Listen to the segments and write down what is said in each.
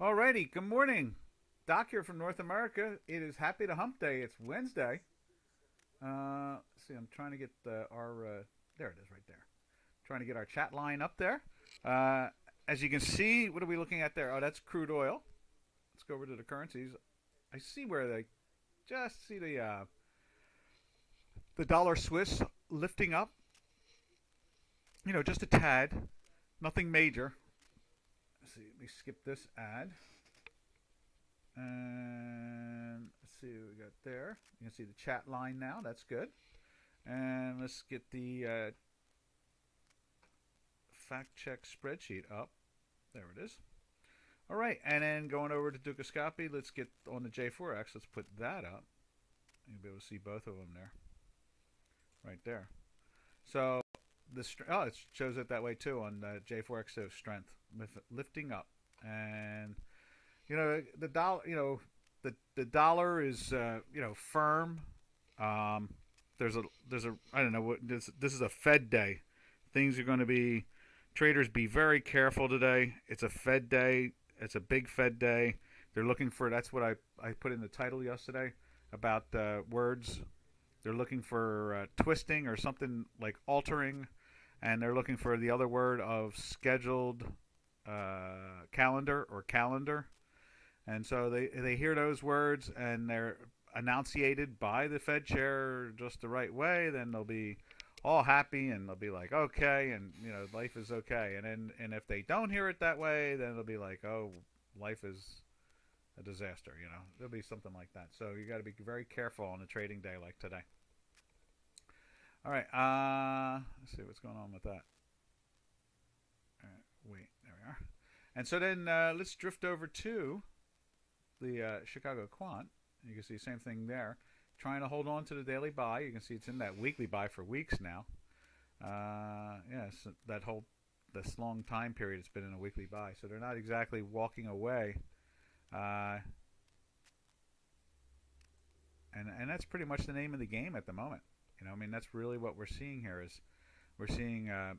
Alrighty, good morning. Doc here from North America. It is Happy to Hump Day. It's Wednesday. Let's see, I'm trying to get there it is right there. Trying to get our chat line up there. Uh, as you can see, what are we looking at there? Oh, that's crude oil. Let's go over to the currencies. I see where they just see the dollar Swiss lifting up. Just a tad. Nothing major. Let's see, let me skip this ad. And let's see what we got there. You can see the chat line now. That's good. And let's get the fact check spreadsheet up. There it is. All right, and then going over to Dukascopy, let's get on the J4X. Let's put that up. You'll be able to see both of them there. Right there. So it shows it that way too on the J4X. So strength lifting up, and the dollar. The dollar is firm. There's a I don't know what this is a Fed day. Things are going to be traders be very careful today. It's a Fed day. It's a big Fed day. They're looking for that's what I put in the title yesterday about words. They're looking for twisting or something like altering, and they're looking for the other word of scheduled calendar or calendar. And so they hear those words and they're enunciated by the Fed chair just the right way, then they'll be all happy and they'll be like, okay, and life is okay. And if they don't hear it that way, then they'll be like, oh, life is a disaster. There'll be something like that. So you got to be very careful on a trading day like today. All right, let's see what's going on with that. Wait, there we are. And so then let's drift over to the Chicago Quant. You can see the same thing there. Trying to hold on to the daily buy. You can see it's in that weekly buy for weeks now. So this long time period it's been in a weekly buy. So they're not exactly walking away. And that's pretty much the name of the game at the moment. That's really what we're seeing here is we're seeing a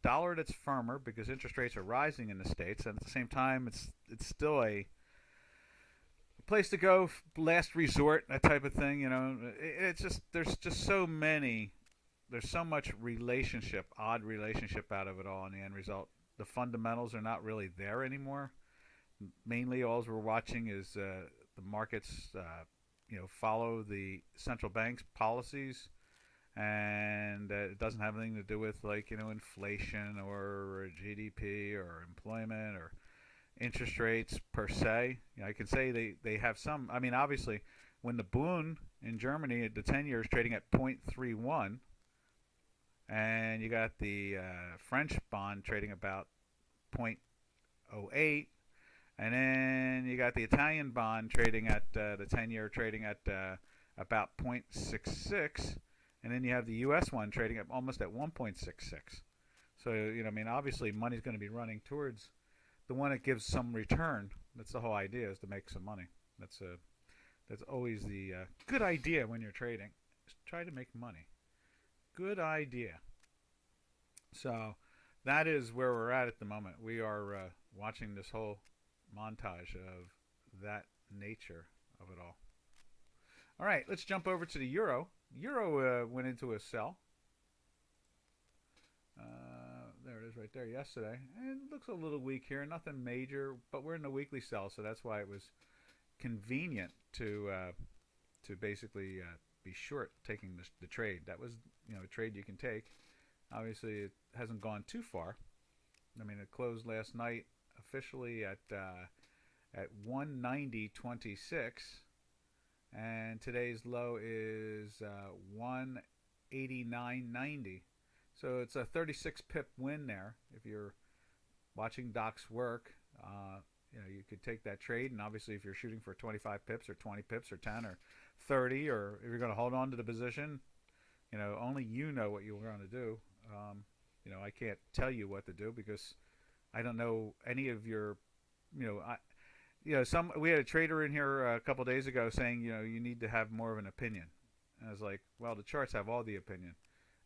dollar that's firmer because interest rates are rising in the States, and at the same time it's still a place to go, last resort, that type of thing. It's just there's so much odd relationship out of it all in the end result. The fundamentals are not really there anymore. Mainly all we're watching is the markets follow the central bank's policies, and it doesn't have anything to do with inflation or GDP or employment or interest rates per se. I can say they have some. Obviously, when the Bund in Germany, the 10-year is trading at 0.31, and you got the French bond trading about 0.08, and then you got the Italian bond trading at the 10-year trading at about 0.66, and then you have the U.S. one trading at almost at 1.66. So obviously, money's going to be running towards the one that gives some return. That's the whole idea, is to make some money. That's always the good idea when you're trading. Is try to make money. Good idea. So that is where we're at the moment. We are watching this whole montage of that nature of it all. All right, let's jump over to the euro. Euro went into a sell. There it is right there yesterday. And it looks a little weak here. Nothing major, but we're in the weekly sell, so that's why it was convenient to basically be short taking the trade. That was a trade you can take. Obviously, it hasn't gone too far. It closed last night officially at 190.26, and today's low is 189.90. So it's a 36 pip win there. If you're watching Doc's work, you could take that trade, and obviously if you're shooting for 25 pips or 20 pips or 10 or 30, or if you're going to hold on to the position, only you know what you're going to do. I can't tell you what to do because I don't know any of your, we had a trader in here a couple days ago saying, you need to have more of an opinion. And I was like, well, the charts have all the opinion.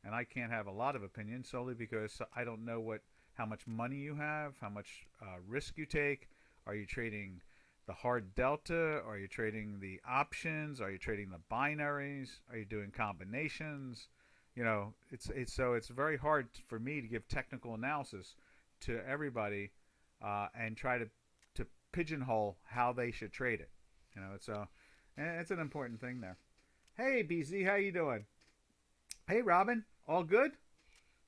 And I can't have a lot of opinion solely because I don't know how much money you have, how much risk you take, Are you trading the hard delta? Are you trading the options? Are you trading the binaries? Are you doing combinations? It's very hard for me to give technical analysis to everybody and try to pigeonhole how they should trade it. It's an important thing there. Hey BZ, how you doing? Hey Robin, all good?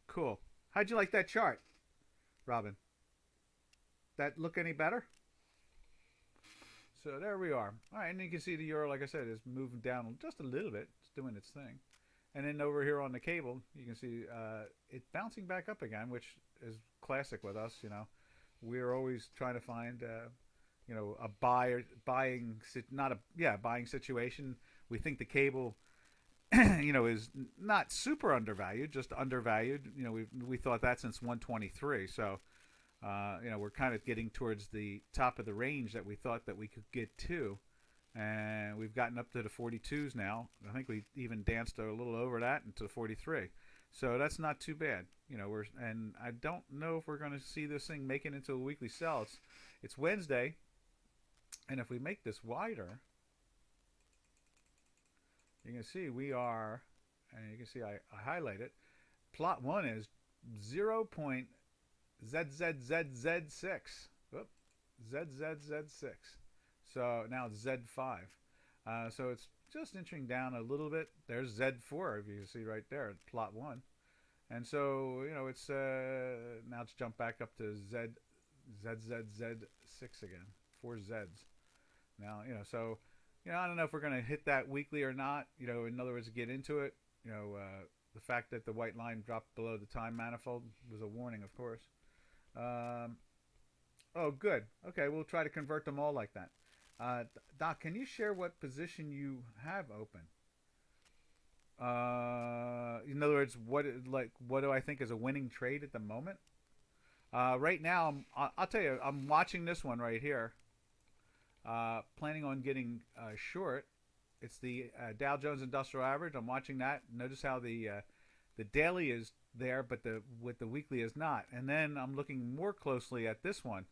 Cool. How'd you like that chart, Robin? That look any better? So there we are. All right, and you can see the euro, like I said, is moving down just a little bit. It's doing its thing. And then over here on the cable, you can see it bouncing back up again, which is classic with us. We're always trying to find, a buying situation. We think the cable, is not super undervalued, just undervalued. We thought that since 123. So. We're kind of getting towards the top of the range that we thought that we could get to, and we've gotten up to the 42s now. I think we even danced a little over that into the 43, so that's not too bad. And I don't know if we're going to see this thing make it into a weekly sell. It's Wednesday, and if we make this wider, you can see we are, and you can see I highlight it. Plot 1 is 0.0 ZZZZ6. Whoop. ZZZ6. So now it's Z5. So it's just inching down a little bit. There's Z4, if you can see right there, plot 1. And so, it's now it's jumped back up to ZZZ6 again. 4 Zs. Now, so, I don't know if we're going to hit that weekly or not. In other words, get into it. The fact that the white line dropped below the time manifold was a warning, of course. Oh, good. Okay, we'll try to convert them all like that. Doc, can you share what position you have open? In other words, what do I think is a winning trade at the moment? Right now, I'll tell you, I'm watching this one right here. Planning on getting short. It's the Dow Jones Industrial Average. I'm watching that. Notice how the daily is there, but the weekly is not. And then I'm looking more closely at this one,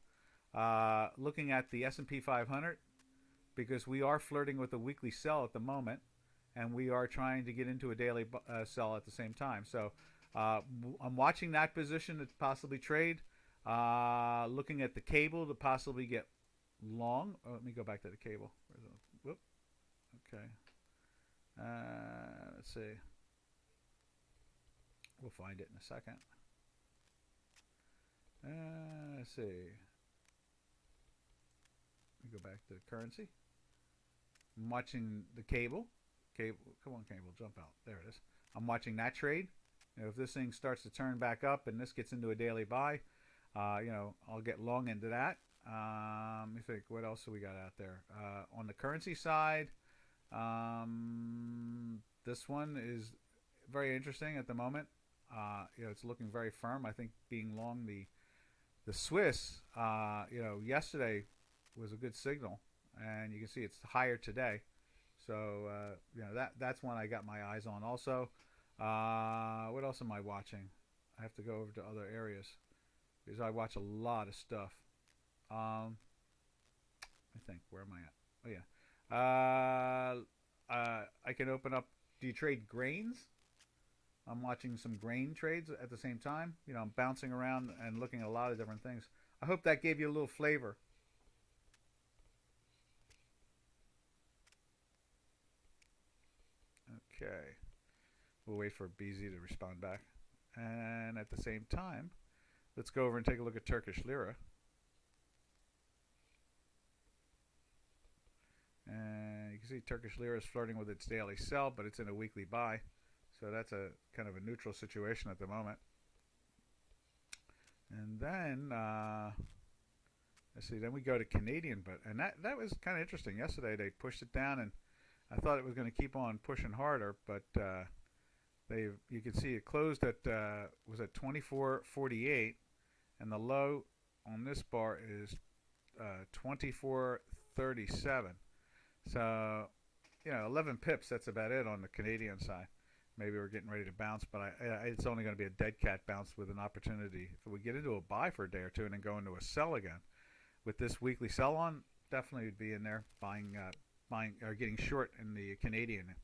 looking at the S&P 500, because we are flirting with a weekly sell at the moment, and we are trying to get into a daily sell at the same time. So I'm watching that position to possibly trade, looking at the cable to possibly get long. Oh, let me go back to the cable. Whoop. Okay. Let's see. We'll find it in a second. Let's see. Let me go back to the currency. I'm watching the cable. Cable, come on, cable, jump out. There it is. I'm watching that trade. If this thing starts to turn back up and this gets into a daily buy, I'll get long into that. Let me think. What else do we got out there? On the currency side, this one is very interesting at the moment. It's looking very firm. I think being long the Swiss, yesterday was a good signal, and you can see it's higher today. So that's one I got my eyes on. Also, what else am I watching? I have to go over to other areas because I watch a lot of stuff. I think, where am I at? Oh yeah. I can open up. Do you trade grains? I'm watching some grain trades at the same time. I'm bouncing around and looking at a lot of different things. I hope that gave you a little flavor. Okay. We'll wait for BZ to respond back. And at the same time, let's go over and take a look at Turkish Lira. And you can see Turkish Lira is flirting with its daily sell, but it's in a weekly buy. So that's a kind of a neutral situation at the moment. And then, let's see, then we go to Canadian, and that was kind of interesting. Yesterday they pushed it down, and I thought it was going to keep on pushing harder, but you can see it closed at was at 24.48, and the low on this bar is 24.37. So 11 pips. That's about it on the Canadian side. Maybe we're getting ready to bounce, but it's only going to be a dead cat bounce with an opportunity. If we get into a buy for a day or two and then go into a sell again, with this weekly sell on, definitely would be in there buying or getting short in the Canadian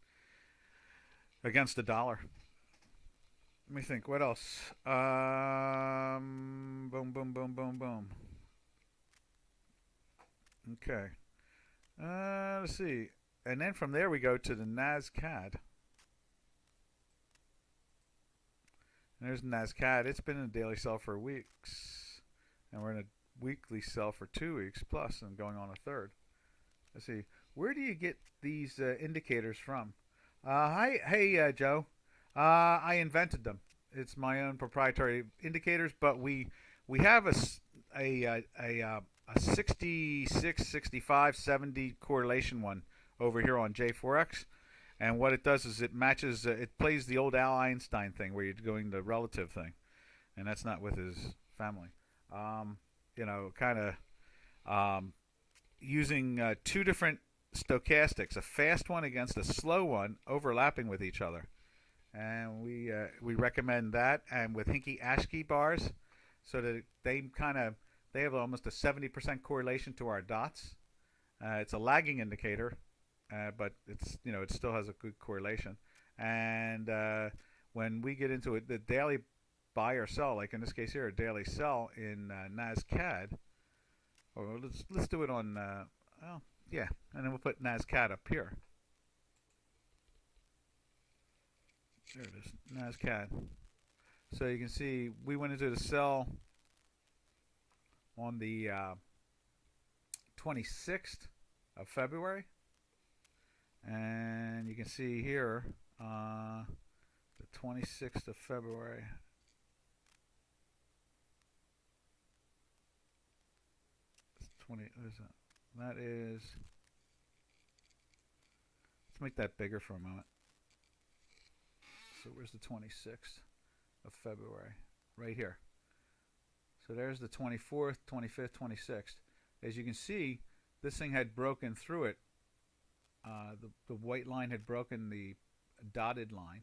against the dollar. Let me think. What else? Boom, boom, boom, boom, boom. Okay. Let's see. And then from there we go to the NASCAD. And there's NASCAD. It's been in a daily sell for weeks. And we're in a weekly sell for 2 weeks plus and going on a third. Let's see. Where do you get these indicators from? Hey, Joe. I invented them. It's my own proprietary indicators, but we have a 66, 65, 70 correlation one over here on J4X. And what it does is it matches, it plays the old Al Einstein thing where you're doing the relative thing. And that's not with his family. Kind of using 2 different stochastics, a fast one against a slow one, overlapping with each other. And we recommend that, and with Hinky-Ashke bars, so that they have almost a 70% correlation to our dots. It's a lagging indicator, but it still has a good correlation. And when we get into it, the daily buy or sell, like in this case here, a daily sell in NASCAD, or let's do it on and then we'll put NASCAD up here. There it is, NASCAD. So you can see we went into the sell on the 26th of February. And you can see here the 26th of February. What is that? That is, let's make that bigger for a moment. So where's the 26th of February? Right here. So there's the 24th, 25th, 26th. As you can see, this thing had broken through it. The white line had broken the dotted line.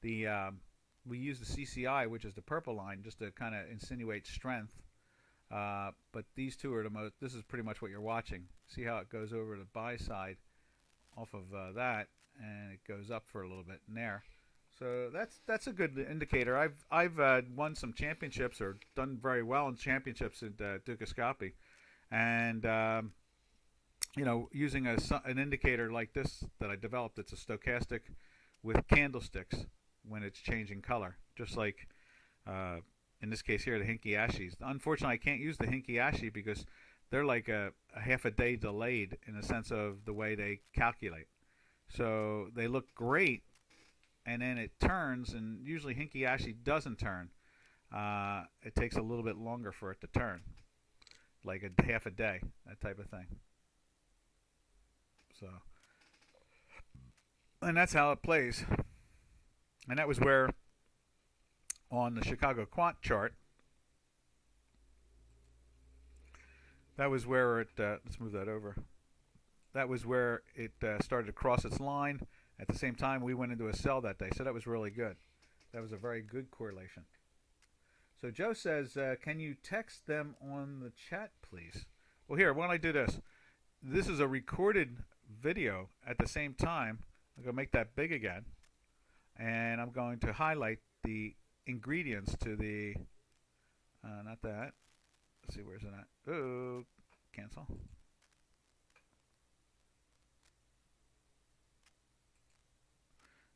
We use the CCI, which is the purple line, just to kind of insinuate strength. But these two are the most. This is pretty much what you're watching. See how it goes over the buy side off of that, and it goes up for a little bit in there. So that's a good indicator. I've won some championships or done very well in championships at Dukascopy, and using an indicator like this that I developed. It's a stochastic with candlesticks when it's changing color, just like in this case here, the Hinky-Ashkes. Unfortunately, I can't use the Hinky-Ashke because they're like a half a day delayed in the sense of the way they calculate. So they look great, and then it turns, and usually Hinky-Ashke doesn't turn. It takes a little bit longer for it to turn, like a half a day, that type of thing. So, and that's how it plays. And that was where, on the Chicago Quant chart, that was where it, let's move that over. That was where it started to cross its line. At the same time, we went into a sell that day, so that was really good. That was a very good correlation. So Joe says, can you text them on the chat, please? Well, here, why don't I do this? This is a recorded video at the same time. I'm going to make that big again. And I'm going to highlight the ingredients to the, not that. Let's see, where's it at? Oh, cancel.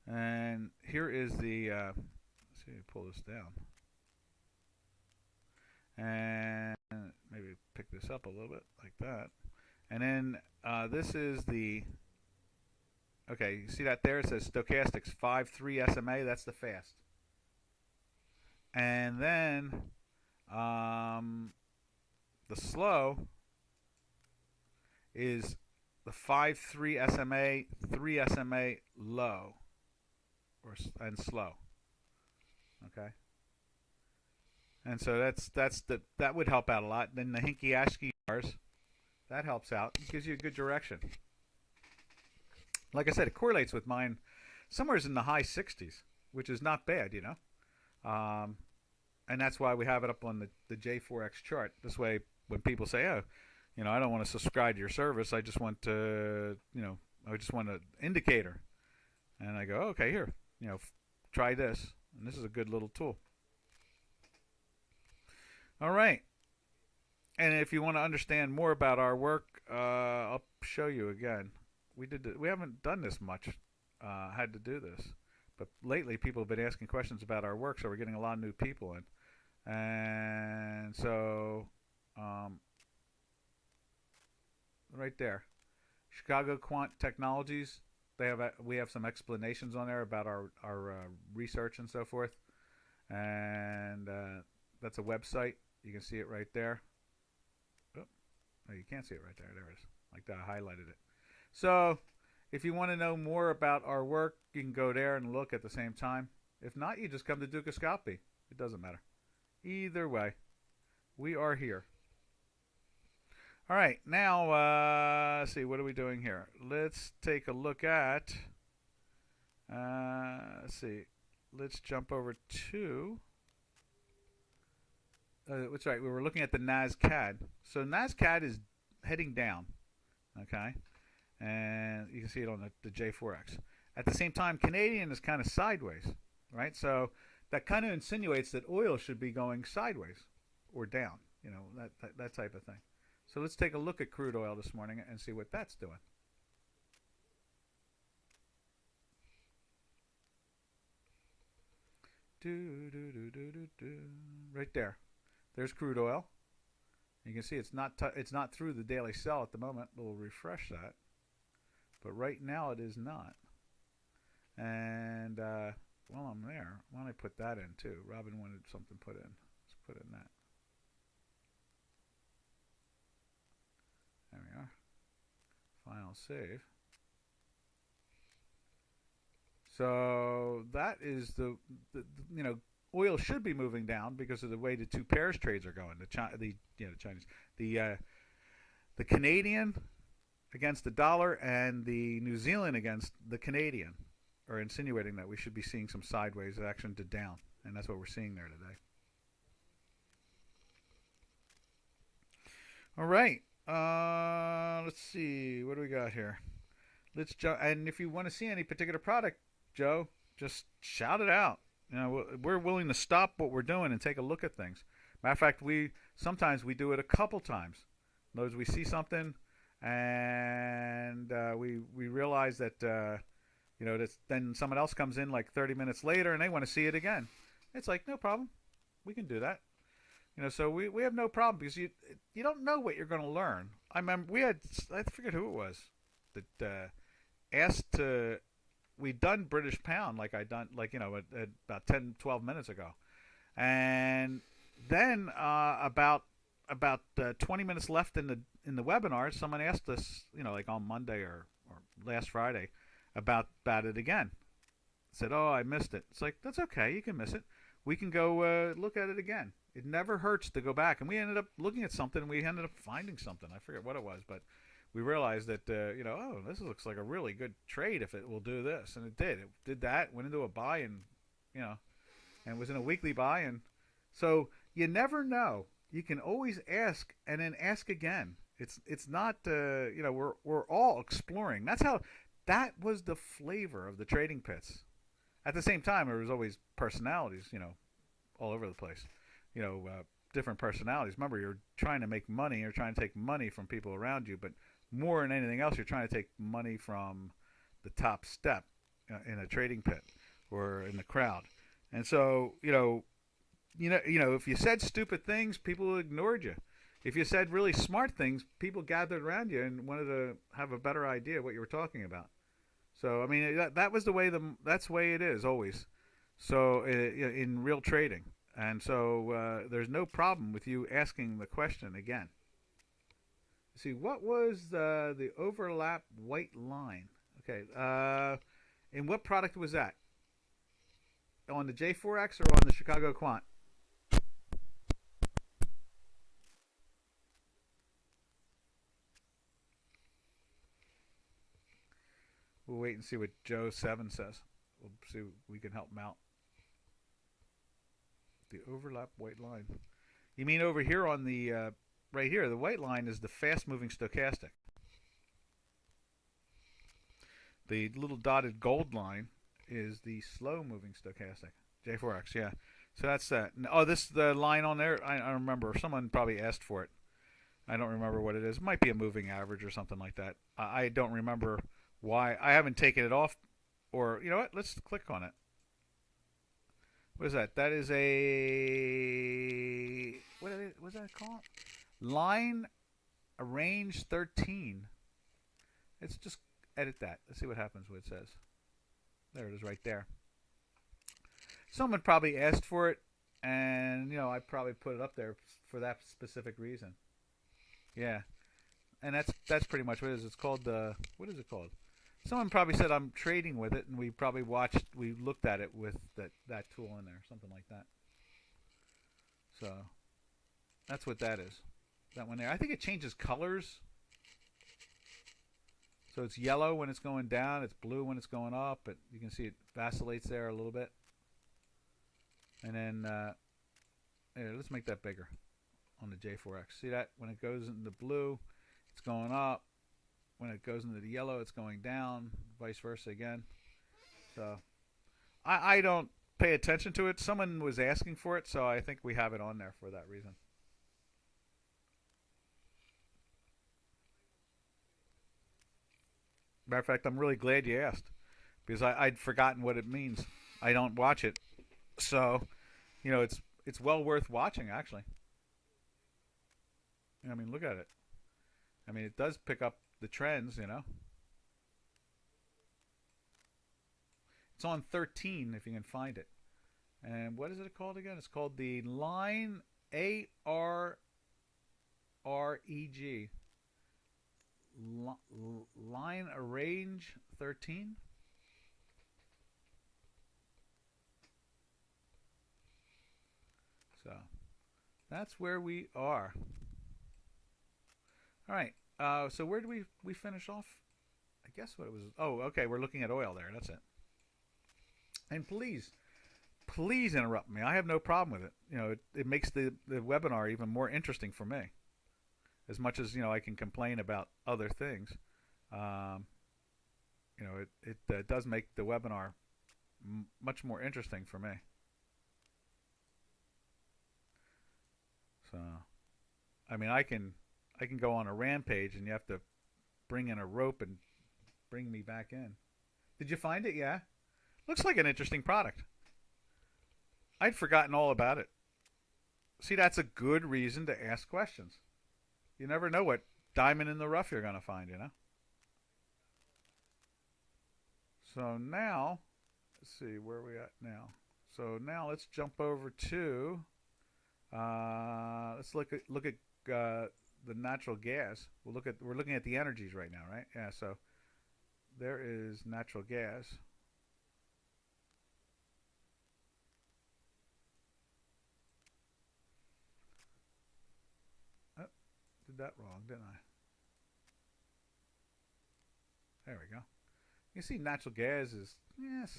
And here is the, let's see, pull this down. And maybe pick this up a little bit like that. And then this is the, okay, you see that there? It says Stochastics 5-3 SMA. That's the fast. And then the slow is the 5-3 SMA, 3 SMA low, and slow. Okay. And so that would help out a lot. Then the Hinky-Ashke bars, that helps out. It gives you a good direction. Like I said, it correlates with mine somewhere in the high 60s, which is not bad, And that's why we have it up on the J4X chart. This way, when people say, oh, I don't want to subscribe to your service. I just want to, I just want an indicator. And I go, okay, here, try this. And this is a good little tool. All right. And if you want to understand more about our work, I'll show you again. We haven't done this much, had to do this. But lately people have been asking questions about our work, so we're getting a lot of new people in. And so, right there, Chicago Quant Technologies. We have some explanations on there about our research and so forth. And that's a website. You can see it right there. Oh, you can't see it right there. There it is. Like that, I highlighted it. So, if you want to know more about our work, you can go there and look at the same time. If not, you just come to Dukascopy. It doesn't matter. Either way, we are here. All right, now, let's see, what are we doing here? Let's take a look at, let's see, let's jump over to, that's right, we were looking at the NASCAD. So NASCAD is heading down, okay? And you can see it on the J4X. At the same time, Canadian is kind of sideways, right? So that kind of insinuates that oil should be going sideways or down, that type of thing. So let's take a look at crude oil this morning and see what that's doing. Right there. There's crude oil. You can see it's not through the daily sell at the moment. We'll refresh that. But right now it is not. And while I'm there, why don't I put that in too? Robin wanted something put in. Let's put in that. There we are. Final save. So that is the oil should be moving down because of the way the two pairs trades are going. The Canadian against the dollar and the New Zealand against the Canadian are insinuating that we should be seeing some sideways action to down, and that's what we're seeing there today. All right. Let's see. What do we got here? Let's jump. And if you want to see any particular product, Joe, just shout it out. We're willing to stop what we're doing and take a look at things. Matter of fact, sometimes we do it a couple times. In other words, we see something and we realize that then someone else comes in like 30 minutes later and they want to see it again. It's like, no problem, we can do that. So we have no problem because you don't know what you're going to learn. I remember I forget who it was that asked to. We'd done British pound about 10, 12 minutes ago, and then about 20 minutes left in the webinar, someone asked us, like on Monday or last Friday, about it again. Said, oh, I missed it. It's like, that's okay, you can miss it. We can go look at it again. It never hurts to go back. And we ended up looking at something, and we ended up finding something. I forget what it was, but we realized that, oh, this looks like a really good trade if it will do this. And it did. It did that, went into a buy, and, and was in a weekly buy. And so you never know. You can always ask and then ask again. It's not, we're all exploring. That was the flavor of the trading pits. At the same time, there was always personalities, all over the place. Different personalities. Remember, you're trying to make money. You're trying to take money from people around you, but more than anything else, you're trying to take money from the top step in a trading pit or in the crowd. And so, if you said stupid things, people ignored you. If you said really smart things, people gathered around you and wanted to have a better idea of what you were talking about. So, I mean, that was that's the way it is always. So, in real trading. And so there's no problem with you asking the question again. See, what was the overlap white line? Okay, and what product was that? On the J4X or on the Chicago Quant? We'll wait and see what Joe 7 says. We'll see if we can help him out. The overlap white line. You mean over here on the right here, the white line is the fast-moving stochastic. The little dotted gold line is the slow-moving stochastic. J4X, yeah. So that's that. Oh, the line on there, I don't remember. Someone probably asked for it. I don't remember what it is. It might be a moving average or something like that. I don't remember why. I haven't taken it off. Or, you know what? Let's click on it. What is that? That is a... What is that called? Line Arrange 13. Let's just edit that. Let's see what happens what it says. There it is right there. Someone probably asked for it, and, you know, I probably put it up there for that specific reason. Yeah. And that's pretty much what it is. It's called what is it called? Someone probably said I'm trading with it, and we looked at it with that tool in there, something like that. So that's what that is. That one there. I think it changes colors. So it's yellow when it's going down, it's blue when it's going up, but you can see it vacillates there a little bit. And then here, let's make that bigger on the J4X. See that? When it goes into blue, it's going up. When it goes into the yellow, it's going down, vice versa again. So I don't pay attention to it. Someone was asking for it, so I think we have it on there for that reason. Matter of fact, I'm really glad you asked, because I'd forgotten what it means. I don't watch it. So, you know, it's well worth watching, actually. I mean, look at it. I mean, it does pick up the trends, you know. It's on 13 if you can find it. And what is it called again? It's called the Line ARREG. Line Arrange 13. So that's where we are. All right. So where did we finish off? I guess what it was. Oh, okay. We're looking at oil there. That's it. And please interrupt me. I have no problem with it. You know, it makes the webinar even more interesting for me. As much as, you know, I can complain about other things, you know, it does make the webinar much more interesting for me. So, I mean, I can go on a rampage, and you have to bring in a rope and bring me back in. Did you find it? Yeah. Looks like an interesting product. I'd forgotten all about it. See, that's a good reason to ask questions. You never know what diamond in the rough you're going to find, you know. So now, let's see, where are we at now? So now let's jump over to, let's look at the natural gas. We're looking at the energies right now, right? Yeah. So there is natural gas. Oh, did that wrong, didn't I? There we go. You can see natural gas is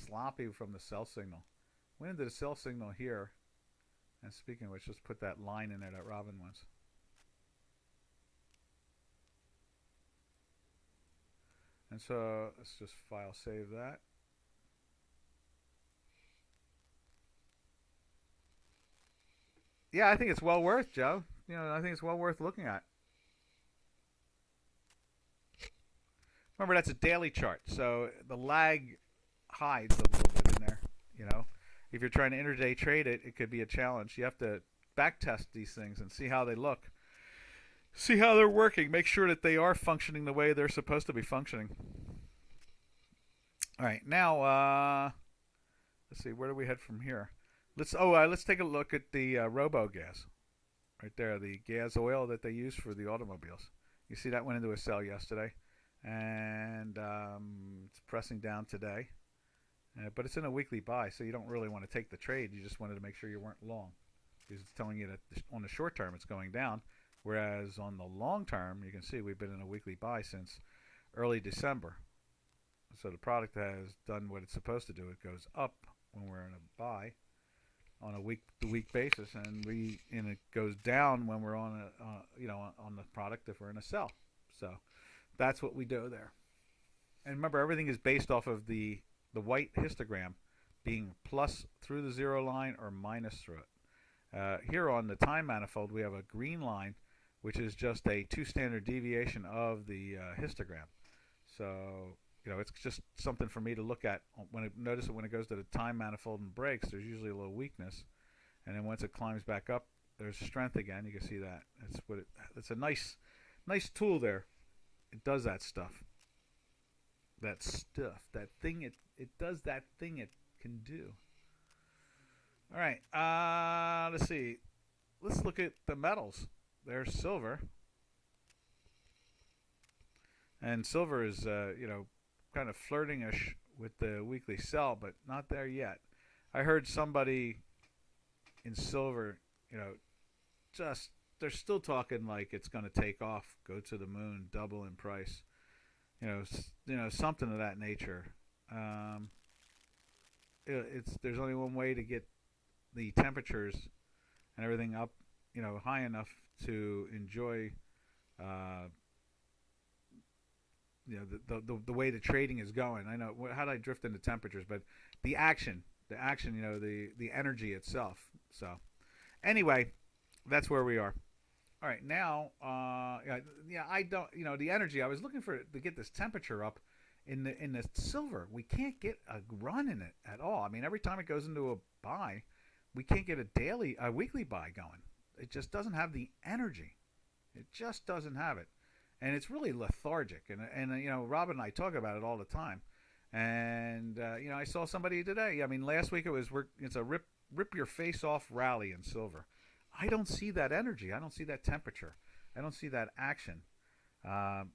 sloppy from the sell signal. Went into the sell signal here. And speaking of which, just put that line in there that Robin wants. And so let's just file save that. Yeah, I think it's well worth, Joe. You know, I think it's well worth looking at. Remember, that's a daily chart, so the lag hides a little bit in there. You know, if you're trying to intraday trade it, it could be a challenge. You have to back test these things and see how they look. See how they're working. Make sure that they are functioning the way they're supposed to be functioning. All right, now let's see. Where do we head from here? Let's take a look at the robo gas. Right there, the gas oil that they use for the automobiles. You see that went into a sell yesterday, and it's pressing down today. But it's in a weekly buy, so you don't really want to take the trade. You just wanted to make sure you weren't long, because it's telling you that on the short term it's going down. Whereas on the long term, you can see we've been in a weekly buy since early December. So the product has done what it's supposed to do. It goes up when we're in a buy. on a week-to-week basis, and it goes down when we're on on the product if we're in a sell. So that's what we do there. And remember, everything is based off of the white histogram being plus through the zero line or minus through it. Here on the time manifold, we have a green line, which is just a 2 standard deviation of the histogram. So it's just something for me to look at. Notice that when it goes to the time manifold and breaks, there's usually a little weakness, and then once it climbs back up, there's strength again. You can see that. It's a nice tool there. It does that stuff. That thing. It does that thing it can do. All right. Let's see. Let's look at the metals. There's silver, and silver is kind of flirting-ish with the weekly sell, but not there yet. I heard somebody in silver, they're still talking like it's going to take off, go to the moon, double in price, something of that nature. There's only one way to get the temperatures and everything up, high enough to enjoy the way the trading is going. I know how did I drift into temperatures, but the action, the energy itself. So anyway, that's where we are. All right, now I don't, the energy, I was looking to get this temperature up in the silver. We can't get a run in it at all. I mean, every time it goes into a buy, we can't get a weekly buy going. It just doesn't have the energy. It just doesn't have it. And it's really lethargic. And Rob and I talk about it all the time. And, I saw somebody today. I mean, last week it's a rip your face off rally in silver. I don't see that energy. I don't see that temperature. I don't see that action.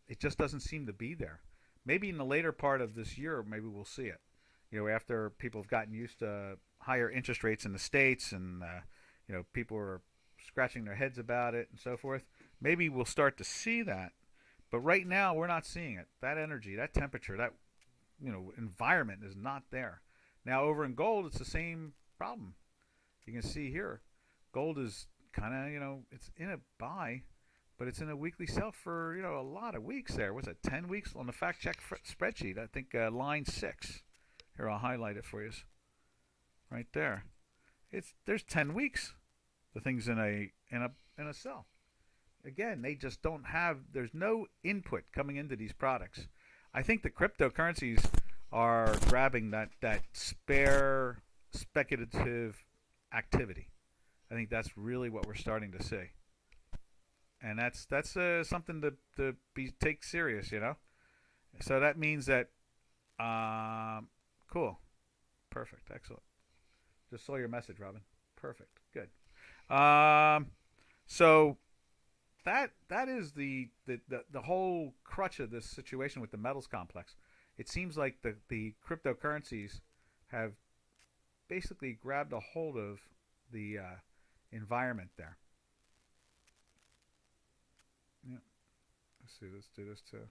It just doesn't seem to be there. Maybe in the later part of this year, maybe we'll see it. After people have gotten used to higher interest rates in the States and, people are scratching their heads about it and so forth. Maybe we'll start to see that. But right now, we're not seeing it. That energy, that temperature, that environment is not there. Now, over in gold, it's the same problem. You can see here, gold is kind of, it's in a buy, but it's in a weekly sell for, a lot of weeks there. What's it, 10 weeks? On the fact check spreadsheet, I think line 6. Here, I'll highlight it for you. Right there. There's 10 weeks. The thing's in a sell. Again, they just don't have, there's no input coming into these products. I think the cryptocurrencies are grabbing that spare speculative activity. I think that's really what we're starting to see. And that's something to take serious, So that means that, cool. Perfect. Excellent. Just saw your message, Robin. Perfect. Good. So that is the whole crutch of this situation with the metals complex. It seems like the cryptocurrencies have basically grabbed a hold of the environment there. Yeah. Let's see. Let's do this too.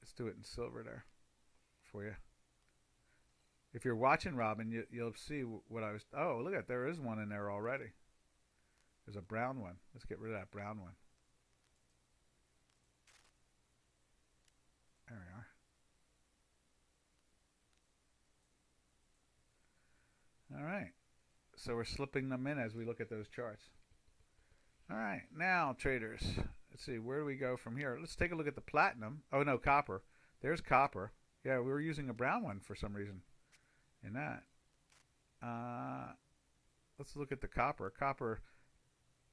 Let's do it in silver there for you. If you're watching, Robin, you'll see what I was. Oh, look at, there is one in there already. There's a brown one. Let's get rid of that brown one. There we are. All right. So we're slipping them in as we look at those charts. All right. Now, traders, let's see. Where do we go from here? Let's take a look at the platinum. Oh, no, copper. There's copper. Yeah, we were using a brown one for some reason in that. Let's look at the copper. Copper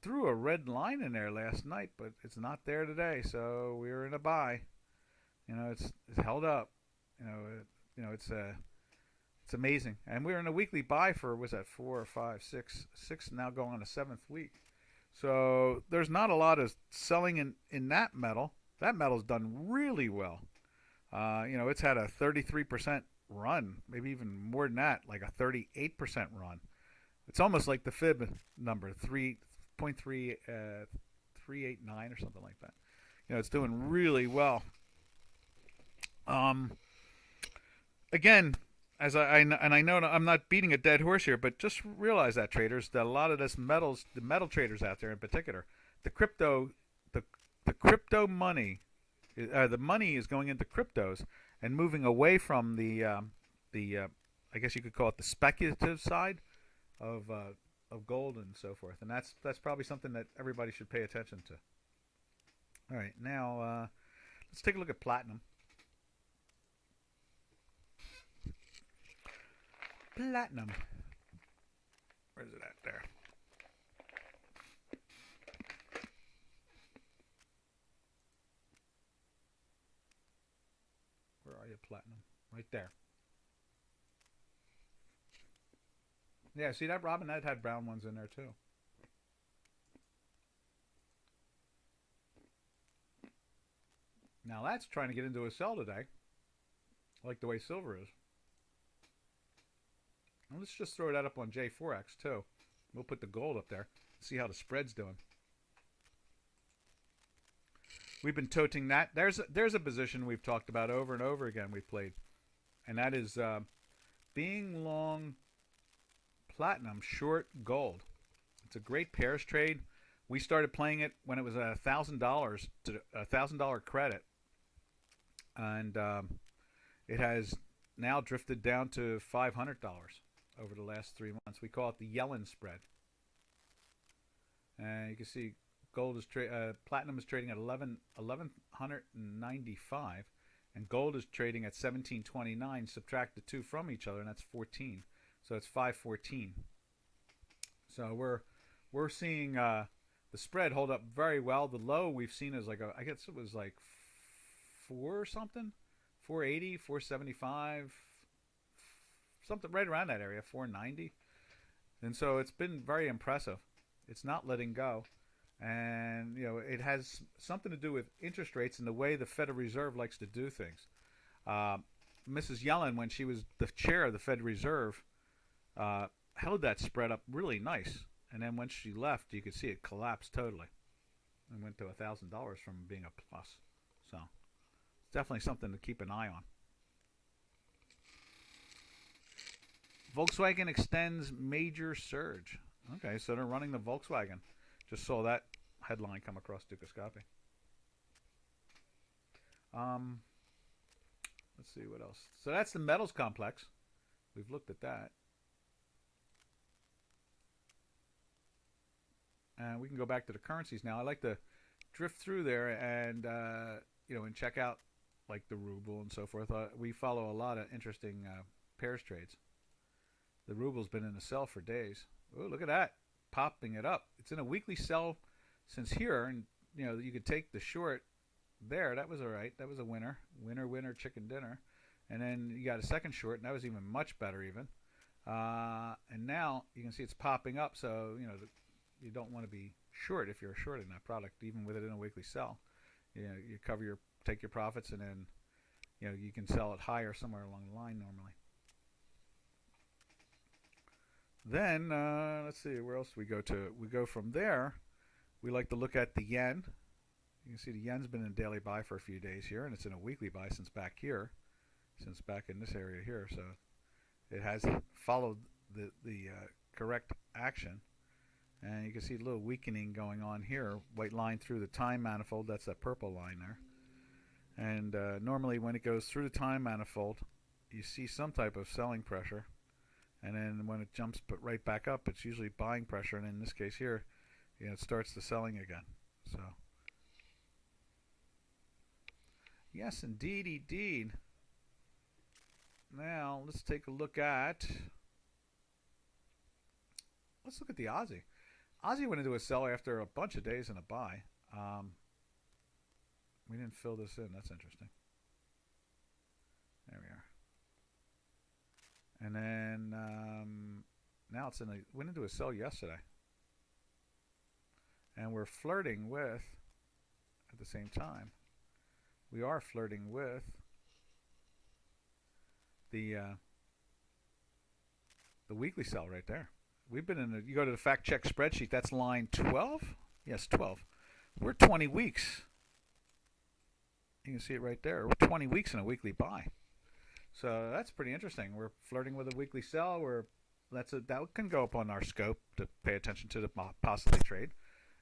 threw a red line in there last night, but it's not there today, so we're in a buy. It's held up. It's amazing. And we're in a weekly buy for, was that 4 or 5, 6, now going on the 7th week. So there's not a lot of selling in that metal. That metal's done really well. It's had a 33% run, maybe even more than that, like a 38% run. It's almost like the fib number, 3.389 or something like that. It's doing really well. Again, as I know I'm not beating a dead horse here, but just realize that traders, that a lot of this the metal traders out there in particular, the crypto, the crypto money, the money is going into cryptos and moving away from the I guess you could call it the speculative side of gold and so forth, and that's probably something that everybody should pay attention to. All right, now let's take a look at platinum. Platinum. Where's it at? There. Where are you, platinum? Right there. Yeah, see that, Robin? That had brown ones in there too. Now that's trying to get into a sell today. I like the way silver is. And let's just throw that up on J4X too. We'll put the gold up there. See how the spread's doing. We've been toting that. There's a position we've talked about over and over again. We've played, and that is being long platinum, short gold. It's a great pairs trade. We started playing it when it was $1,000 to $1,000 credit, and it has now drifted down to $500 over the last 3 months. We call it the Yellen spread. And you can see gold is platinum is trading at 1195, and gold is trading at 1729. Subtract the two from each other, and that's 14. So it's 514. So we're seeing the spread hold up very well. The low we've seen is like I guess it was like 4 or something, 480, 475, something right around that area, 490. And so it's been very impressive. It's not letting go. And, you know, it has something to do with interest rates and the way the Federal Reserve likes to do things. Mrs. Yellen, when she was the chair of the Fed Reserve, held that spread up really nice. And then when she left, you could see it collapsed totally and went to $1,000 from being a plus. So it's definitely something to keep an eye on. Volkswagen extends major surge. Okay, so they're running the Volkswagen. Just saw that headline come across Dukascopy. Let's see what else. So that's the metals complex. We've looked at that. And we can go back to the currencies now. I like to drift through there and and check out like the ruble and so forth. We follow a lot of interesting pairs trades. The ruble's been in a sell for days. Oh, look at that, popping it up. It's in a weekly sell since here, and you could take the short there. That was all right. That was a winner, chicken dinner. And then you got a second short, and that was even much better even. And now you can see it's popping up. So you don't want to be short if you're shorting that product, even with it in a weekly sell. You take your profits, and then you can sell it higher somewhere along the line normally. Then let's see, where else do we go to? We go from there. We like to look at the yen. You can see the yen's been in a daily buy for a few days here, and it's in a weekly buy since back here, since back in this area here. So it has followed the correct action, and you can see a little weakening going on here. White line through the time manifold. That's that purple line there. And normally when it goes through the time manifold, you see some type of selling pressure. And then when it jumps right back up, it's usually buying pressure. And in this case here, it starts the selling again. So, yes, indeed. Now, let's take a look at... Let's look at the Aussie. Aussie went into a sell after a bunch of days in a buy. We didn't fill this in. That's interesting. There we are. And then now it's went into a sell yesterday. And we're flirting with, at the same time, we are flirting with the weekly sell right there. We've been in you go to the fact check spreadsheet, that's line 12? Yes, 12. We're 20 weeks. You can see it right there. We're 20 weeks in a weekly buy. So that's pretty interesting. We're flirting with a weekly sell. That can go up on our scope to pay attention to the possibly trade.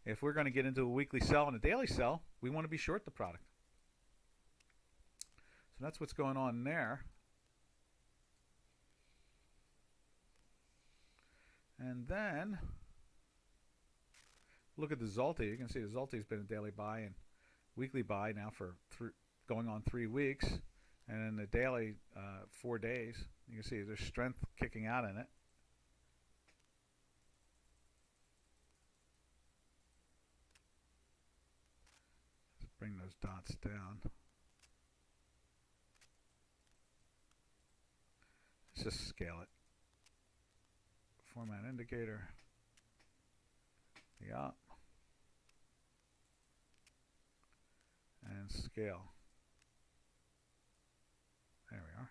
If we're going to get into a weekly sell and a daily sell, we want to be short the product. So that's what's going on there. And then look at the Zolti. You can see the Zolti has been a daily buy and weekly buy now for going on 3 weeks. And in the daily 4 days, you can see there's strength kicking out in it. Let's bring those dots down. Let's just scale it. Format indicator. Yeah. And scale. There we are.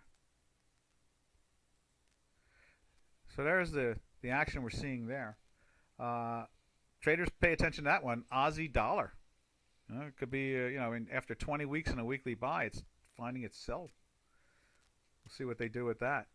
So there's the action we're seeing there. Traders pay attention to that one. Aussie dollar. It could be, after 20 weeks in a weekly buy, it's finding its sell. We'll see what they do with that.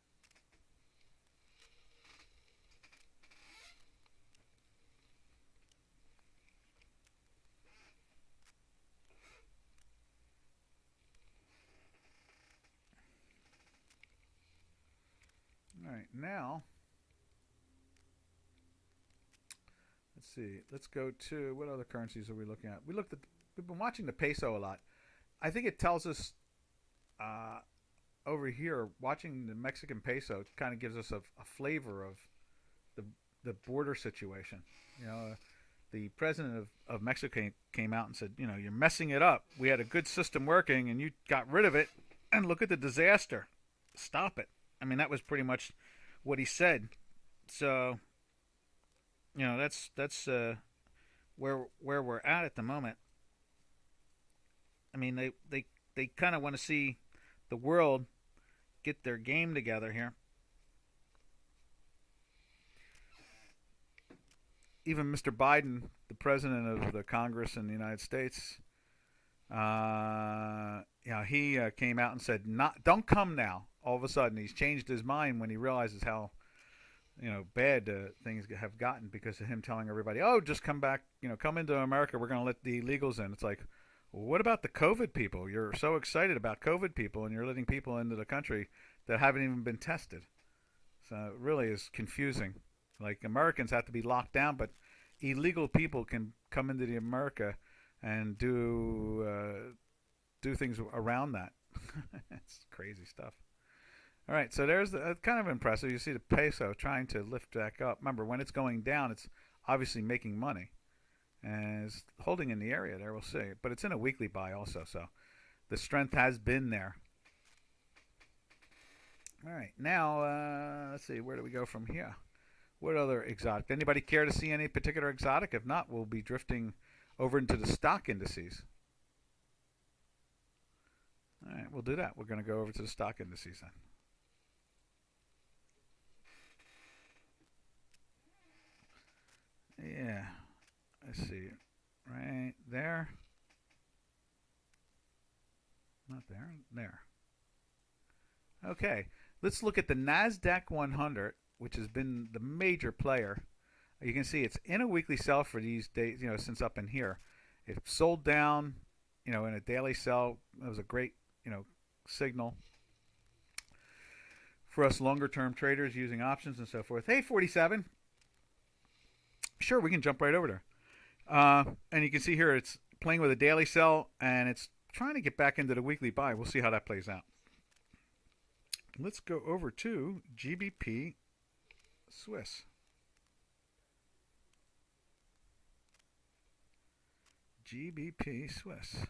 All right, now let's see. Let's go to what other currencies are we looking at? We've been watching the peso a lot. I think it tells us over here, watching the Mexican peso kind of gives us a flavor of the border situation. The president of Mexico came out and said, you're messing it up. We had a good system working, and you got rid of it, and look at the disaster. Stop it. I mean, that was pretty much what he said. So, that's where we're at the moment. I mean, they kind of want to see the world get their game together here. Even Mr. Biden, the president of the Congress in the United States, he came out and said, "Don't come now." All of a sudden, he's changed his mind when he realizes how, bad things have gotten because of him telling everybody, "Oh, just come back, come into America. We're going to let the illegals in." It's like, well, what about the COVID people? You're so excited about COVID people, and you're letting people into the country that haven't even been tested. So it really is confusing. Like, Americans have to be locked down, but illegal people can come into the America and do things around that. It's crazy stuff. All right, so there's kind of impressive. You see the peso trying to lift back up. Remember, when it's going down, it's obviously making money. And it's holding in the area there, we'll see. But it's in a weekly buy also, so the strength has been there. All right, now let's see, where do we go from here? What other exotic? Anybody care to see any particular exotic? If not, we'll be drifting over into the stock indices. All right, we'll do that. We're going to go over to the stock indices then. Yeah, let's see, right there. Not there, there. Okay, let's look at the NASDAQ 100, which has been the major player. You can see it's in a weekly sell for these days, since up in here. It sold down, in a daily sell. It was a great, signal for us longer-term traders using options and so forth. Hey, 47. Sure, we can jump right over there. And you can see here it's playing with a daily sell, and it's trying to get back into the weekly buy. We'll see how that plays out. Let's go over to GBP Swiss. GBP Swiss.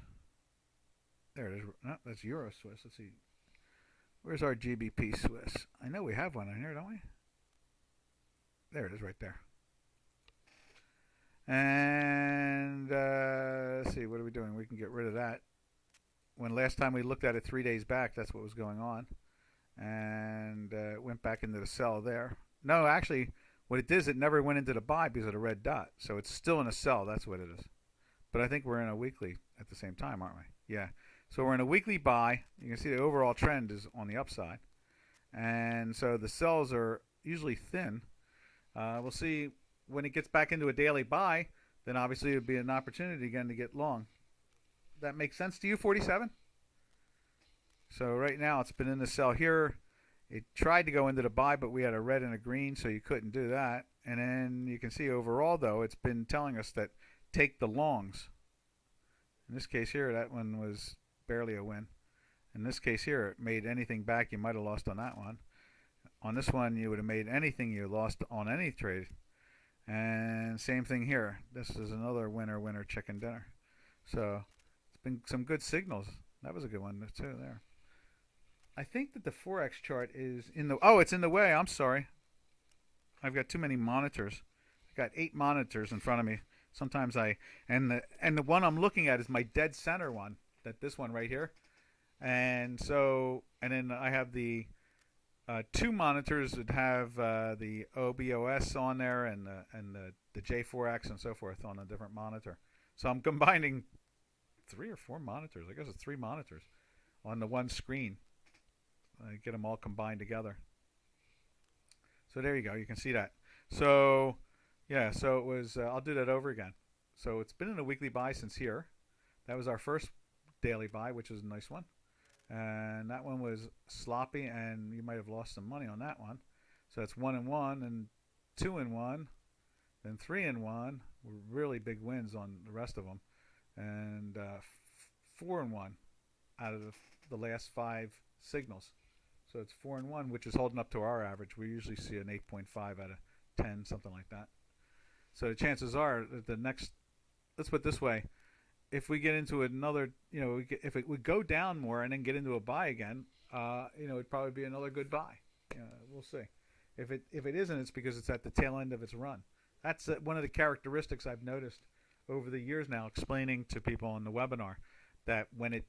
There it is. No, that's Euro Swiss. Let's see. Where's our GBP Swiss? I know we have one on here, don't we? There it is right there. And let's see, what are we doing? We can get rid of that. When last time we looked at it 3 days back, that's what was going on. And it went back into the sell there. No, actually, what it did is it never went into the buy because of the red dot. So it's still in a sell. That's what it is. But I think we're in a weekly at the same time, aren't we? Yeah. So we're in a weekly buy. You can see the overall trend is on the upside. And so the sells are usually thin. We'll see when it gets back into a daily buy, then obviously it would be an opportunity again to get long. That makes sense to you, 47? So right now it's been in the sell here. It tried to go into the buy, but we had a red and a green, so you couldn't do that. And then you can see overall, though, it's been telling us that take the longs. In this case here, that one was barely a win. In this case here, it made anything back you might have lost on that one. On this one, you would have made anything you lost on any trade. And same thing here. This is another winner chicken dinner. So it's been some good signals. That was a good one too there. I think that the Forex chart is in the... Oh, it's in the way. I'm sorry. I've got too many monitors. I've got 8 monitors in front of me. Sometimes I... And the one I'm looking at is my dead center one. This one right here. And so... And then I have the 2 monitors that have the OBOS on there and the J4X and so forth on a different monitor. So I'm combining 3 or 4 monitors. I guess it's 3 monitors on the one screen. I get them all combined together. So there you go. You can see that. So yeah, so it was, I'll do that over again. So it's been in a weekly buy since here. That was our first daily buy, which was a nice one. And that one was sloppy, and you might have lost some money on that one. So it's 1 and 1 and 2 and 1, then 3 and 1. Really big wins on the rest of them. And 4 and 1 out of the last 5 signals. So it's 4 and 1, which is holding up to our average. We usually see an 8.5 out of 10, something like that. So the chances are that the next, let's put it this way, if we get into another, if it would go down more and then get into a buy again, it'd probably be another good buy. We'll see. If it isn't, it's because it's at the tail end of its run. That's one of the characteristics I've noticed over the years now, explaining to people on the webinar, that when it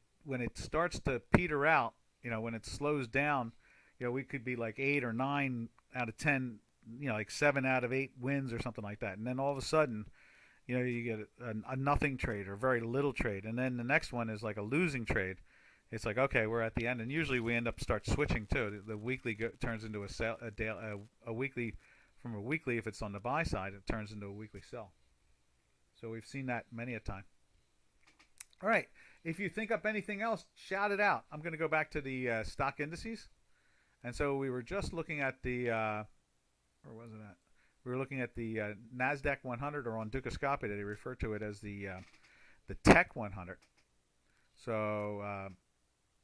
starts to peter out, when it slows down, we could be like 8 or 9 out of 10, like 7 out of 8 wins or something like that. And then all of a sudden, you get a nothing trade or very little trade. And then the next one is like a losing trade. It's like, okay, we're at the end. And usually we end up switching too. The weekly turns into a weekly. From a weekly, if it's on the buy side, it turns into a weekly sell. So we've seen that many a time. All right. If you think up anything else, shout it out. I'm going to go back to the stock indices. And so we were just looking at the, where was it at? We were looking at the NASDAQ 100, or on Dukascopy, they refer to it as the Tech 100. So,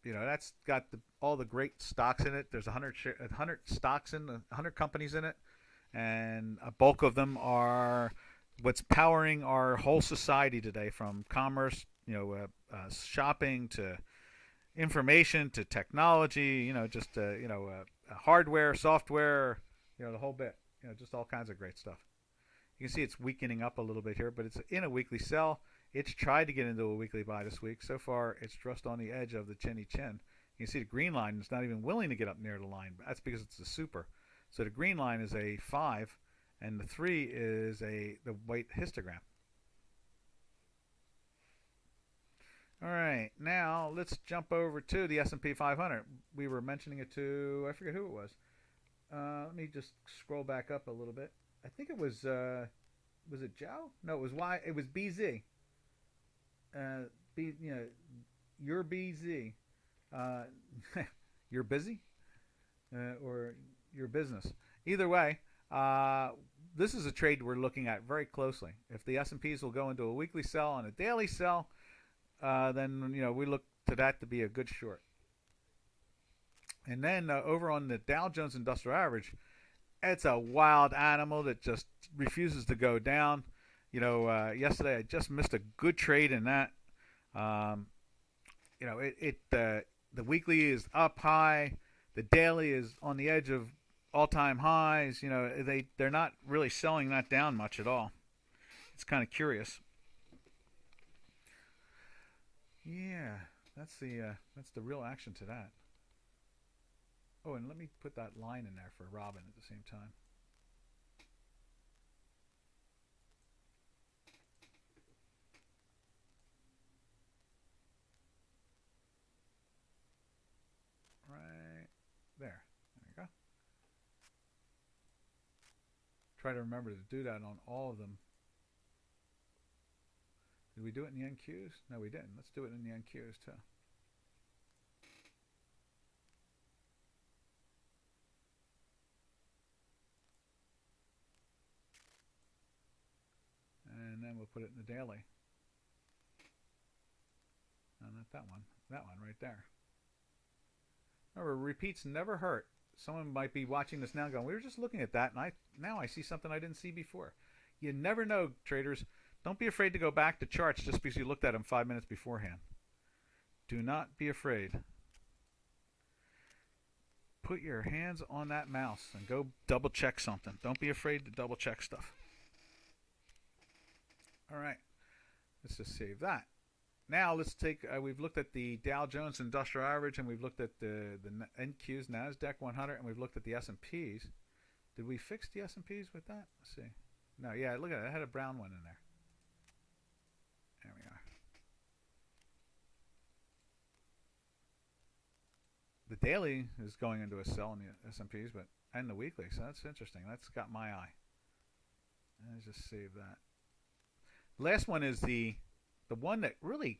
that's got all the great stocks in it. There's 100 stocks 100 companies in it. And a bulk of them are what's powering our whole society today, from commerce, shopping to information to technology, hardware, software, the whole bit, just all kinds of great stuff. You can see it's weakening up a little bit here, but it's in a weekly sell. It's tried to get into a weekly buy this week. So far, it's just on the edge of the chinny chin. You can see the green line is not even willing to get up near the line, but that's because it's a super. So the green line is a 5, and the 3 is the white histogram. All right, now let's jump over to the S&P 500. We were mentioning it to, I forget who it was. Let me just scroll back up a little bit. I think it was it Joe? No, it was Y. It was BZ. You're BZ. You're busy, or your business. Either way, this is a trade we're looking at very closely. If the S&Ps will go into a weekly sell and a daily sell, then we look to that to be a good short. And then over on the Dow Jones Industrial Average, it's a wild animal that just refuses to go down. Yesterday I just missed a good trade in that. The weekly is up high. The daily is on the edge of all-time highs. They're not really selling that down much at all. It's kind of curious. Yeah, that's the real action to that. Oh, and let me put that line in there for Robin at the same time. Try to remember to do that on all of them. Did we do it in the NQs? No, we didn't. Let's do it in the NQs too. And then we'll put it in the daily. No, not that one. That one right there. Remember, repeats never hurt. Someone might be watching this now going, we were just looking at that, and now I see something I didn't see before. You never know, traders. Don't be afraid to go back to charts just because you looked at them 5 minutes beforehand. Do not be afraid. Put your hands on that mouse and go double check something. Don't be afraid to double check stuff. All right. Let's just save that. Now let's take, we've looked at the Dow Jones Industrial Average, and we've looked at the NQs, NASDAQ 100, and we've looked at the S&Ps. Did we fix the S&Ps with that? Let's see. No, yeah, look at it. I had a brown one in there. There we are. The daily is going into a sell in the S&Ps, but and the weekly, so that's interesting. That's got my eye. Let's just save that. Last one is the one that really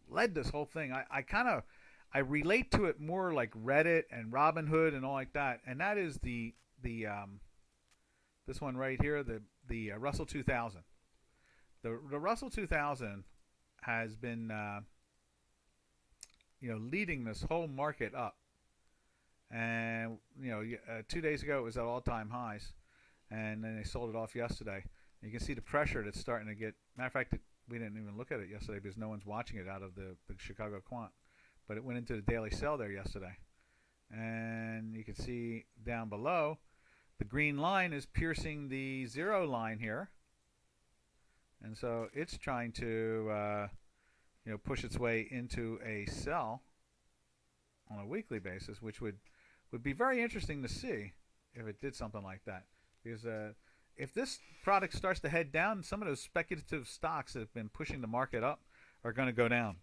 led this whole thing. I relate to it more like Reddit and Robinhood and all like that, and that is the this one right here, the Russell 2000. The Russell 2000 has been leading this whole market up, and 2 days ago it was at all-time highs, and then they sold it off yesterday. You can see the pressure that's starting to get. Matter of fact, we didn't even look at it yesterday because no one's watching it out of the Chicago Quant, but it went into the daily sell there yesterday, and you can see down below the green line is piercing the zero line here, and so it's trying to push its way into a sell on a weekly basis, which would be very interesting to see if it did something like that, because if this product starts to head down, some of those speculative stocks that have been pushing the market up are going to go down.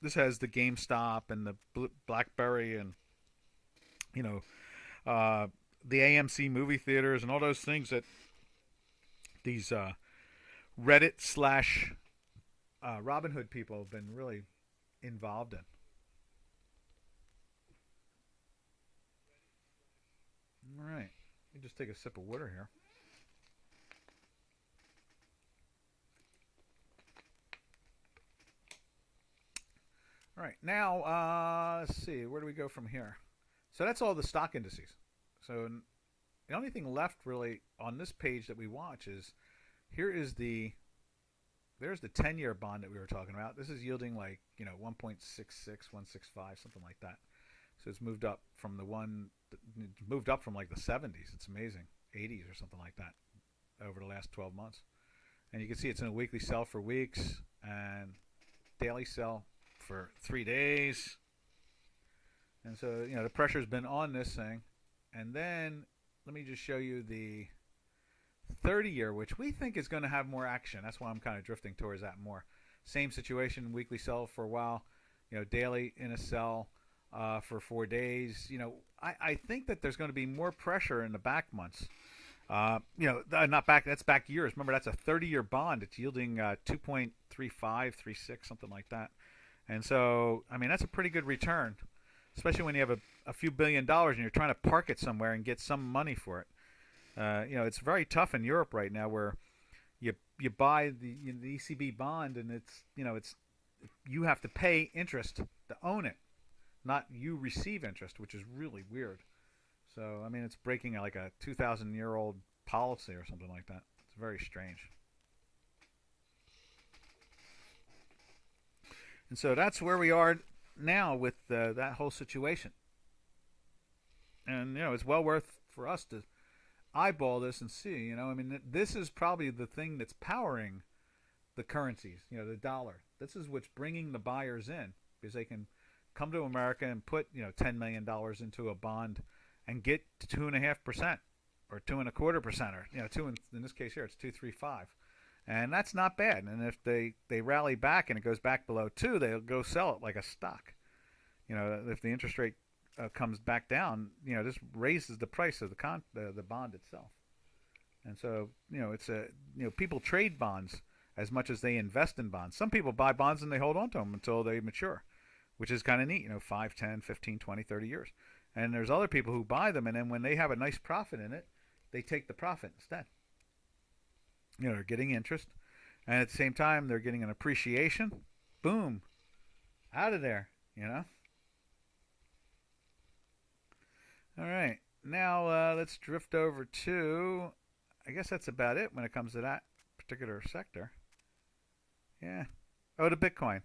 This has the GameStop and the BlackBerry and the AMC movie theaters and all those things that these Reddit / Robinhood people have been really involved in. All right, let me just take a sip of water here. All right, now let's see, where do we go from here? So that's all the stock indices. So the only thing left really on this page that we watch is there's the 10-year bond that we were talking about. This is yielding like 1.66, 165, something like that. So it's moved up from like the 70s. It's amazing, 80s or something like that over the last 12 months. And you can see it's in a weekly sell for weeks and daily sell for 3 days. And so the pressure's been on this thing. And then let me just show you the 30-year, which we think is going to have more action. That's why I'm kind of drifting towards that more. Same situation, weekly sell for a while, daily in a sell for 4 days. I think that there's going to be more pressure in the back months. Not back, that's back years. Remember, that's a 30-year bond. It's yielding 2.35, 36, something like that. And so, I mean, that's a pretty good return, especially when you have a few $1 billion and you're trying to park it somewhere and get some money for it. It's very tough in Europe right now, where you buy the ECB bond and it's you have to pay interest to own it, not you receive interest, which is really weird. So I mean, it's breaking like a 2,000-year-old policy or something like that. It's very strange. And so that's where we are now with that whole situation. And it's well worth for us to eyeball this and see. I mean, this is probably the thing that's powering the currencies. The dollar. This is what's bringing the buyers in, because they can come to America and put $10 million into a bond and get 2.5% or 2.25%, or two in this case here it's 2.35, and that's not bad. And if they rally back and it goes back below 2, they'll go sell it like a stock. If the interest rate comes back down, this raises the price of the bond itself. And so, it's people trade bonds as much as they invest in bonds. Some people buy bonds and they hold on to them until they mature, which is kind of neat, 5, 10, 15, 20, 30 years. And there's other people who buy them, and then when they have a nice profit in it, they take the profit instead. They're getting interest, and at the same time, they're getting an appreciation. Boom, out of there, All right, now let's drift over to, I guess that's about it when it comes to that particular sector. Yeah. Oh, the Bitcoin.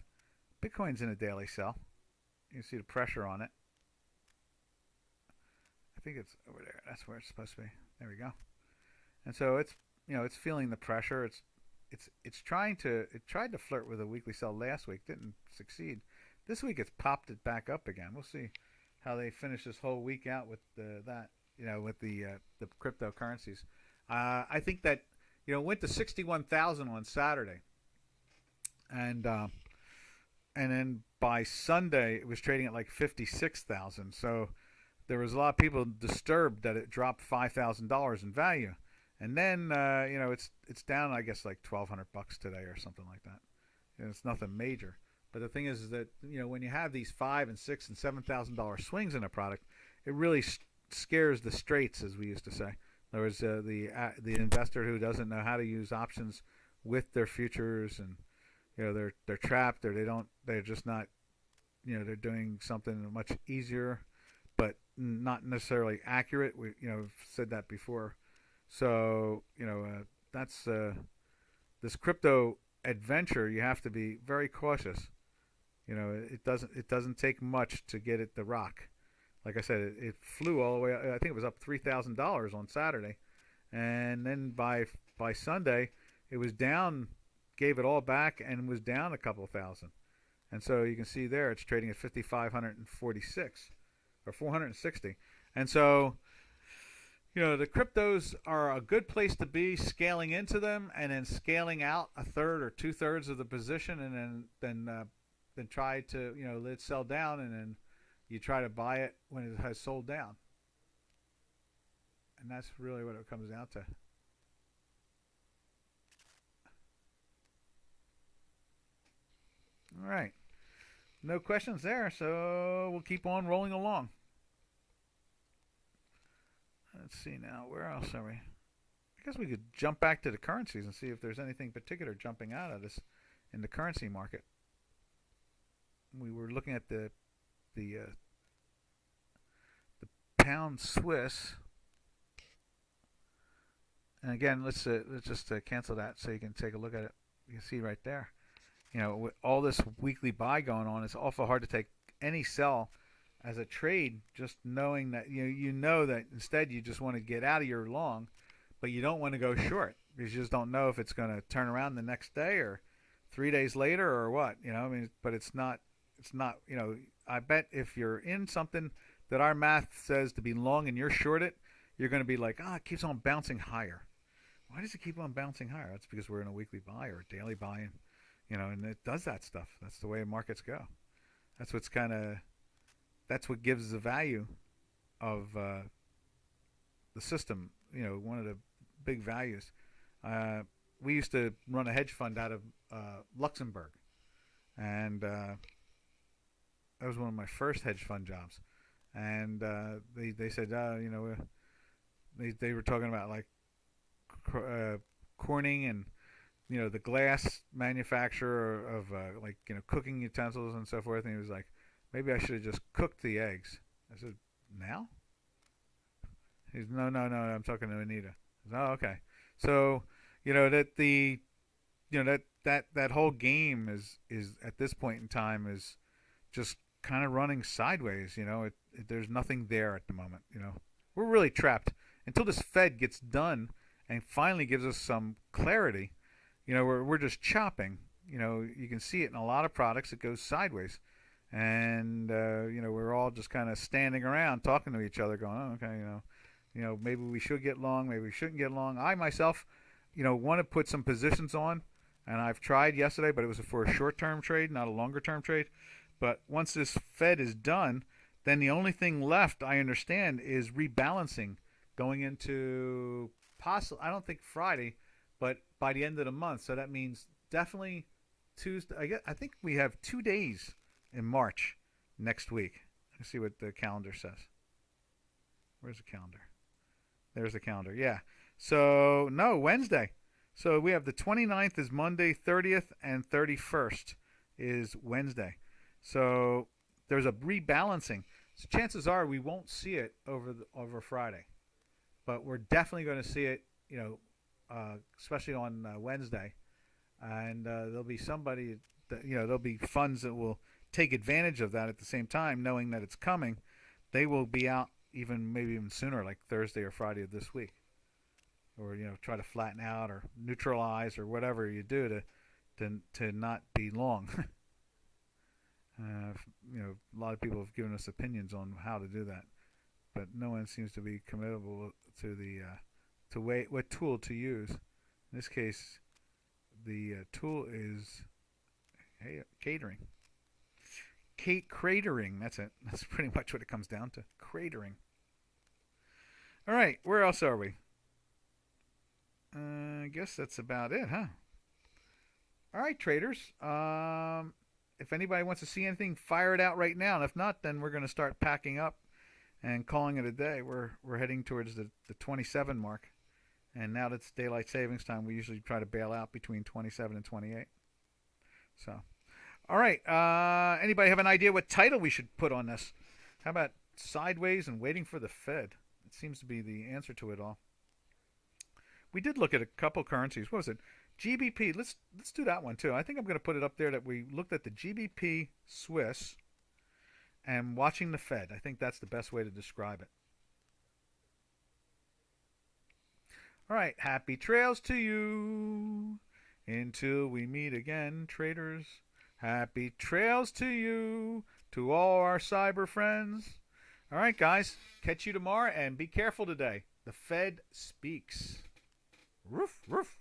Bitcoin's in a daily sell. You can see the pressure on it. I think it's over there. That's where it's supposed to be. There we go. And so it's feeling the pressure. It tried to flirt with a weekly sell last week, didn't succeed. This week it's popped it back up again. We'll see how they finish this whole week out with with the cryptocurrencies. I think that it went to 61,000 on Saturday, and then by Sunday it was trading at like 56,000. So there was a lot of people disturbed that it dropped $5,000 in value, and then it's down, I guess, like $1,200 today or something like that. It's nothing major, but the thing is that when you have these $5,000 and $6,000 and $7,000 swings in a product, it really scares the straights, as we used to say. There was the investor who doesn't know how to use options with their futures, and they're trapped, or they're just not, they're doing something much easier, but not necessarily accurate. We've said that before. So that's this crypto adventure. You have to be very cautious. It doesn't take much to get it to rock. Like I said, it flew all the way. I think it was up $3,000 on Saturday, and then by Sunday, it was down. Gave it all back and was down a couple thousand. And so you can see there it's trading at 5,546 or 460. And so the cryptos are a good place to be, scaling into them and then scaling out a third or 2/3 of the position, and then try to let it sell down, and then you try to buy it when it has sold down. And that's really what it comes down to. All right. No questions there, so we'll keep on rolling along. Let's see now. Where else are we? I guess we could jump back to the currencies and see if there's anything particular jumping out at us in the currency market. We were looking at the pound Swiss. And again, let's just cancel that so you can take a look at it. You can see right there. With all this weekly buy going on, it's awful hard to take any sell as a trade, just knowing that that instead you just want to get out of your long, but you don't want to go short because you just don't know if it's going to turn around the next day or 3 days later or what. But it's not. I bet if you're in something that our math says to be long and you're short it, you're going to be like, it keeps on bouncing higher. Why does it keep on bouncing higher? That's because we're in a weekly buy or a daily buy. And it does that stuff. That's the way markets go. That's what gives the value of the system. One of the big values. We used to run a hedge fund out of Luxembourg, and that was one of my first hedge fund jobs. And they said, they were talking about like Corning and the glass manufacturer of cooking utensils and so forth. And he was like, maybe I should have just cooked the eggs. I said, now? He's no, I'm talking to Anita. I said, oh, okay. So that whole game is at this point in time is just kind of running sideways. There's nothing there at the moment. We're really trapped until this Fed gets done and finally gives us some clarity. We're just chopping. You can see it in a lot of products. It goes sideways, and we're all just kind of standing around talking to each other, going, "Oh, okay, maybe we should get long, maybe we shouldn't get long." I myself, want to put some positions on, and I've tried yesterday, but it was for a short-term trade, not a longer-term trade. But once this Fed is done, then the only thing left, I understand, is rebalancing, going into I don't think Friday, but by the end of the month. So that means definitely Tuesday. I think we have 2 days in March next week. Let's see what the calendar says. Where's the calendar? There's the calendar. Yeah. So, no, Wednesday. So we have the 29th is Monday, 30th, and 31st is Wednesday. So there's a rebalancing. So chances are we won't see it over Friday. But we're definitely going to see it, especially on Wednesday. And there'll be somebody, there'll be funds that will take advantage of that at the same time, knowing that it's coming. They will be out maybe even sooner, like Thursday or Friday of this week. Or try to flatten out or neutralize or whatever you do to not be long. A lot of people have given us opinions on how to do that, but no one seems to be committable to what tool to use. In this case, the tool is catering. Cratering. That's it. That's pretty much what it comes down to. Cratering. All right, where else are we? I guess that's about it, huh? All right, traders. If anybody wants to see anything, fire it out right now. And if not, then we're going to start packing up and calling it a day. We're heading towards the 27 mark. And now that it's daylight savings time, we usually try to bail out between 27 and 28. So, all right. Anybody have an idea what title we should put on this? How about Sideways and Waiting for the Fed? It seems to be the answer to it all. We did look at a couple currencies. What was it? GBP. Let's do that one too. I think I'm going to put it up there that we looked at the GBP Swiss and watching the Fed. I think that's the best way to describe it. All right. Happy trails to you until we meet again, traders. Happy trails to you, to all our cyber friends. All right, guys. Catch you tomorrow and be careful today. The Fed speaks. Roof, roof.